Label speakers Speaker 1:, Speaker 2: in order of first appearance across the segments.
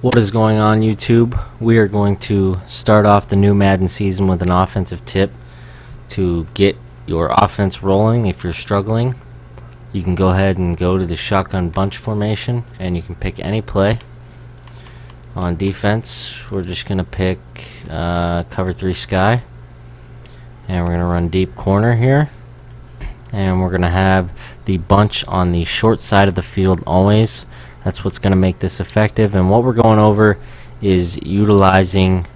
Speaker 1: What is going on, YouTube? We are going to start off the new Madden season with an offensive tip to get your offense rolling. If you're struggling, you can go ahead and go to the shotgun bunch formation and you can pick any play. On defense, we're just going to pick cover 3 sky, and we're going to run deep corner here, and we're going to have the bunch on the short side of the field always. That's what's going to make this effective. And what we're going over is utilizing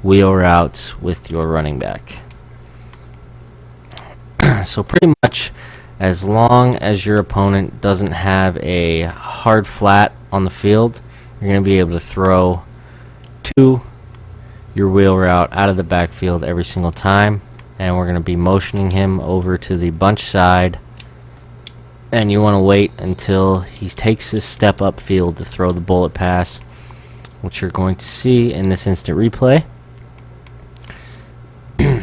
Speaker 1: wheel routes with your running back. So pretty much as long as your opponent doesn't have a hard flat on the field, you're going to be able to throw to your wheel route out of the backfield every single time. And we're going to be motioning him over to the bunch side, and you want to wait until he takes his step up field to throw the bullet pass, which you're going to see in this instant replay.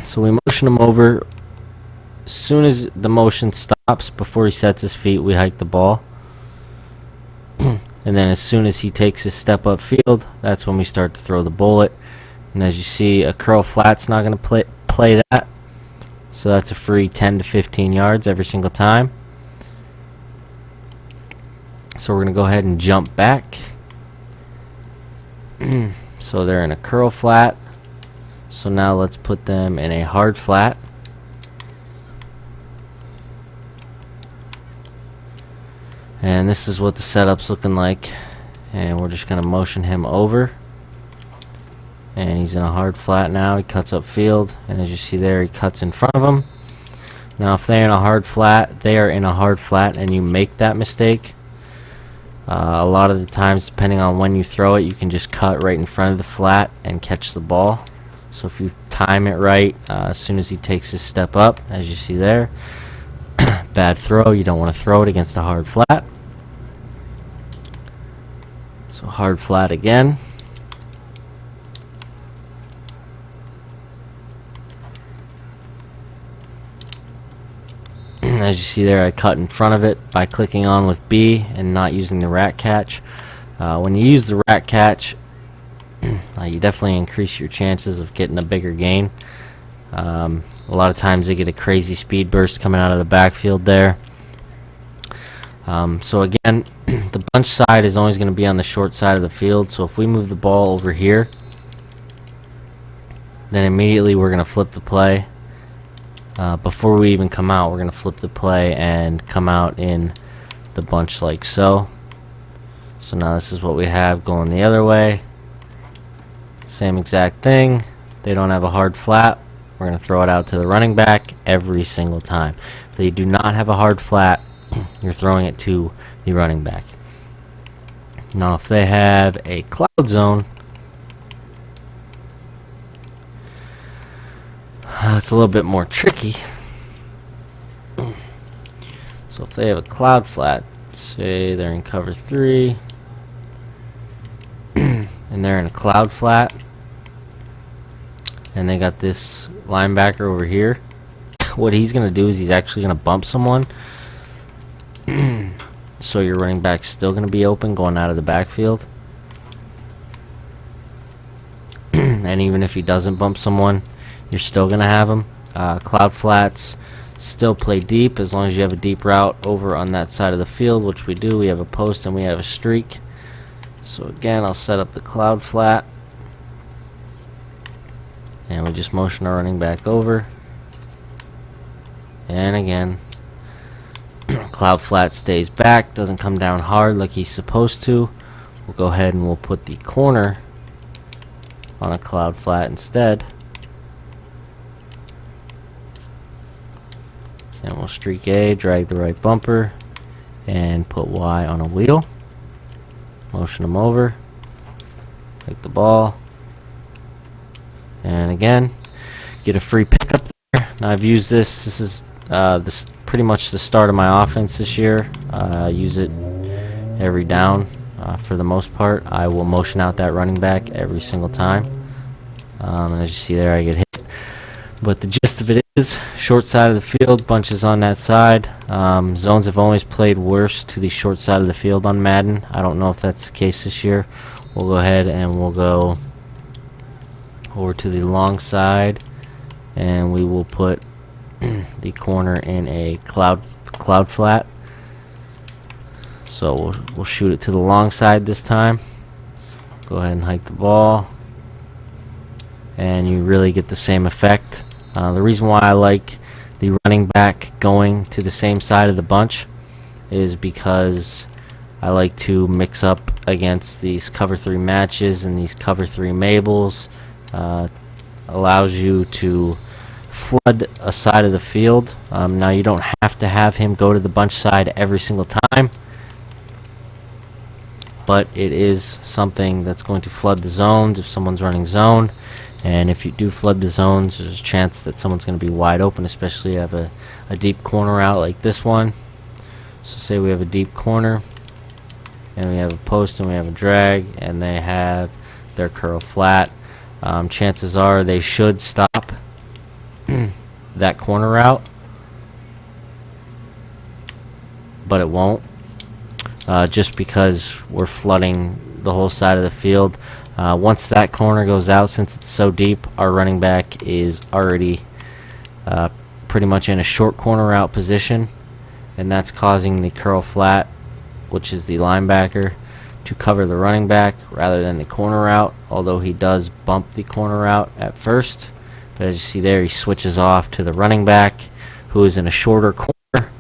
Speaker 1: So we motion him over. As soon as the motion stops, before he sets his feet, we hike the ball. And then as soon as he takes his step up field, that's when we start to throw the bullet. And as you see, a curl flat's not going to play that. So that's a free 10 to 15 yards every single time. So we're going to go ahead and jump back. So they're in a curl flat. So now let's put them in a hard flat. And this is what the setup's looking like. And we're just going to motion him over. And he's in a hard flat now. He cuts up field. And as you see there, he cuts in front of him. Now if they're in a hard flat, they are in a hard flat, and you make that mistake, a lot of the times, depending on when you throw it, you can just cut right in front of the flat and catch the ball. So if you time it right, as soon as he takes his step up, as you see there, bad throw. You don't want to throw it against a hard flat. So hard flat again. As you see there, I cut in front of it by clicking on with B and not using the rat catch. When you use the rat catch, you definitely increase your chances of getting a bigger gain. A lot of times they get a crazy speed burst coming out of the backfield there. So again, the bunch side is always going to be on the short side of the field. So if we move the ball over here, then immediately we're going to flip the play. Before we even come out, we're going to flip the play and come out in the bunch like so. So now this is what we have going the other way. Same exact thing. They don't have a hard flat. We're going to throw it out to the running back every single time. If they do not have a hard flat, you're throwing it to the running back. Now if they have a cloud zone, it's a little bit more tricky. So if they have a cloud flat, say they're in cover 3 and they're in a cloud flat, and they got this linebacker over here, what he's going to do is he's actually going to bump someone. So your running back's still going to be open going out of the backfield. And even if he doesn't bump someone, you're still going to have them. Cloud flats still play deep as long as you have a deep route over on that side of the field, which we do. We have a post and we have a streak. So again, I'll set up the cloud flat, and we just motion our running back over. And again, cloud flat stays back, doesn't come down hard like he's supposed to. We'll go ahead and we'll put the corner on a cloud flat instead. And we'll streak A, drag the right bumper, and put Y on a wheel. Motion them over. Take the ball. And again, get a free pickup there. Now I've used this. This is pretty much the start of my offense this year. I use it every down for the most part. I will motion out that running back every single time. And as you see there, I get hit. But the gist of it is, short side of the field, bunches on that side. Zones have always played worse to the short side of the field on Madden. I don't know if that's the case this year we'll go ahead and we'll go over to the long side, and we will put the corner in a cloud flat. So we'll shoot it to the long side this time. Go ahead and hike the ball, and you really get the same effect. The reason why I like the running back going to the same side of the bunch is because I like to mix up against these cover 3 matches and these cover 3 Mables. Allows you to flood a side of the field. Now you don't have to have him go to the bunch side every single time, but it is something that's going to flood the zones if someone's running zone. And if you do flood the zones, there's a chance that someone's going to be wide open, especially if you have a deep corner out like this one. So say we have a deep corner, and we have a post, and we have a drag, and they have their curl flat. Chances are they should stop that corner route, but it won't, just because we're flooding the whole side of the field. Once that corner goes out, since it's so deep, our running back is already pretty much in a short corner route position, and that's causing the curl flat, which is the linebacker, to cover the running back rather than the corner route, although he does bump the corner route at first. But as you see there, he switches off to the running back, who is in a shorter corner,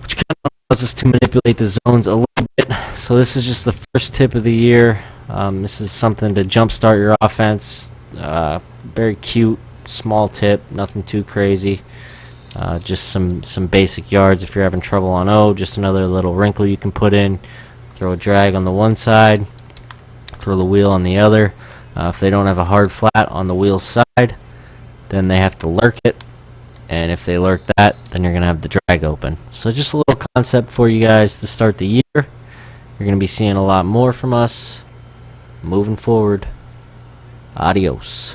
Speaker 1: which kind of allows us to manipulate the zones a little bit. So this is just the first tip of the year. This is something to jumpstart your offense. Very cute, small tip, nothing too crazy. Just some basic yards if you're having trouble on O. Just another little wrinkle you can put in. Throw a drag on the one side, throw the wheel on the other. If they don't have a hard flat on the wheel side, then they have to lurk it. And if they lurk that, then you're going to have the drag open. So just a little concept for you guys to start the year. You're going to be seeing a lot more from us moving forward. Adios.